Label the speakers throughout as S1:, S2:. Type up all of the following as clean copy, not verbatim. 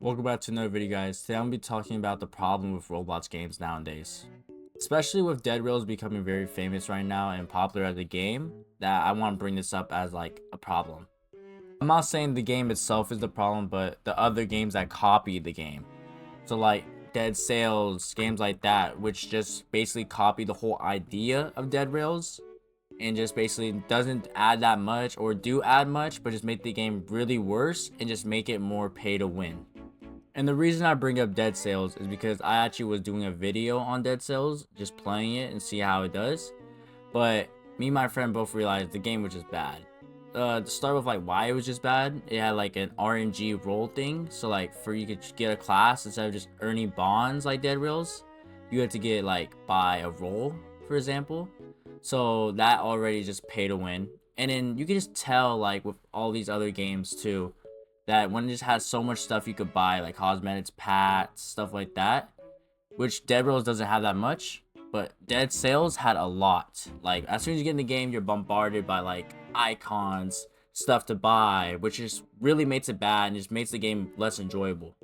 S1: Welcome back to another video, guys. Today I'm going to be talking about the problem with Roblox games nowadays. Especially with Dead Rails becoming very famous right now and popular as a game, that I want to bring this up as like a problem. I'm not saying the game itself is the problem, but the other games that copy the game. So like Dead Sails, games like that, which just basically copy the whole idea of Dead Rails and just basically doesn't add that much or do add much, but just make the game really worse and just make it more pay to win. And the reason I bring up Dead Sails is because I actually was doing a video on Dead Sails, just playing it and see how it does. But me and my friend both realized the game was just bad. To start with like why it was just bad, it had like an RNG roll thing. So like for you could get a class instead of just earning bonds like Dead Rails, you had to get like buy a roll, for example. So that already just pay to win. And then you can just tell like with all these other games too, that one just has so much stuff you could buy, like cosmetics, pats, stuff like that, which Dead Rails doesn't have that much, but Dead Sails had a lot. Like as soon as you get in the game, you're bombarded by like icons, stuff to buy, which just really makes it bad and just makes the game less enjoyable.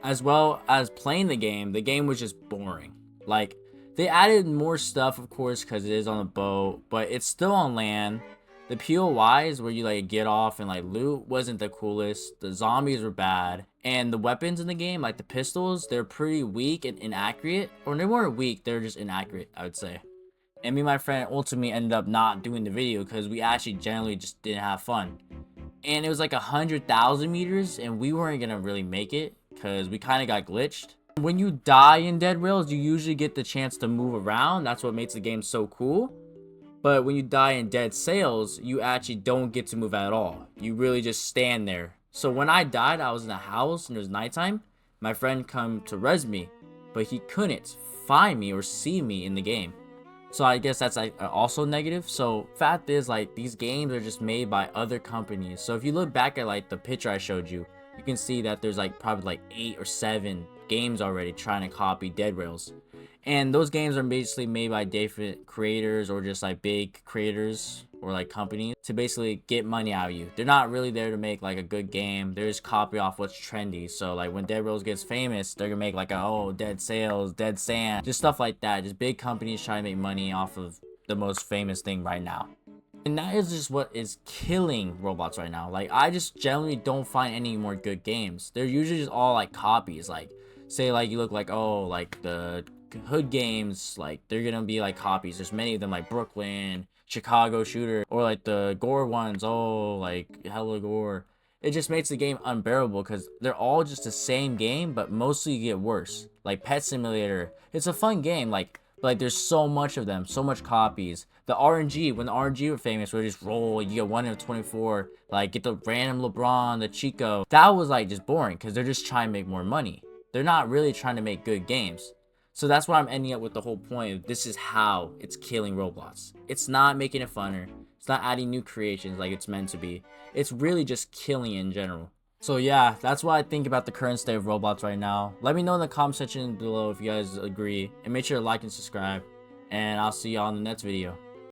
S1: As well as playing the game was just boring. Like they added more stuff, of course, because it is on a boat, but it's still on land. The POIs where you like get off and like loot wasn't the coolest. The zombies were bad, and the weapons in the game, like the pistols, they're pretty weak and inaccurate. Or they weren't weak, they're just inaccurate, I would say. And me and my friend ultimately ended up not doing the video because we actually generally just didn't have fun. And it was like 100,000 meters, and we weren't gonna really make it because we kind of got glitched. When you die in Dead Rails, you usually get the chance to move around. That's what makes the game so cool. But when you die in Dead Sails, you actually don't get to move at all. You really just stand there. So when I died, I was in a house and it was nighttime. My friend come to res me, but he couldn't find me or see me in the game. So I guess that's like also negative. So fact is, like, these games are just made by other companies. So if you look back at like the picture I showed you, you can see that there's like probably like 8 or 7 games already trying to copy Dead Rails. And those games are basically made by different creators or just like big creators or like companies to basically get money out of you. They're not really there to make like a good game. They're just copy off what's trendy. So like when Dead Rails gets famous, they're gonna make like Dead Sails, Dead Sand, just stuff like that. Just big companies trying to make money off of the most famous thing right now. And that is just what is killing Roblox right now. Like I just generally don't find any more good games. They're usually just all like copies. Like say like you look like like the hood games, like they're gonna be like copies. There's many of them, like Brooklyn, Chicago Shooter, or like the gore ones, like hella gore. It just makes the game unbearable because they're all just the same game, but mostly get worse. Like Pet Simulator, it's a fun game, like there's so much of them, so much copies. The RNG, when the RNG were famous, where just roll, you get 1 in 24, like get the random LeBron, the Chico. That was like just boring because they're just trying to make more money. They're not really trying to make good games. So that's what I'm ending up with the whole point of this is how it's killing Roblox. It's not making it funner. It's not adding new creations like it's meant to be. It's really just killing in general. So yeah, that's what I think about the current state of Roblox right now. Let me know in the comment section below if you guys agree. And make sure to like and subscribe. And I'll see y'all in the next video.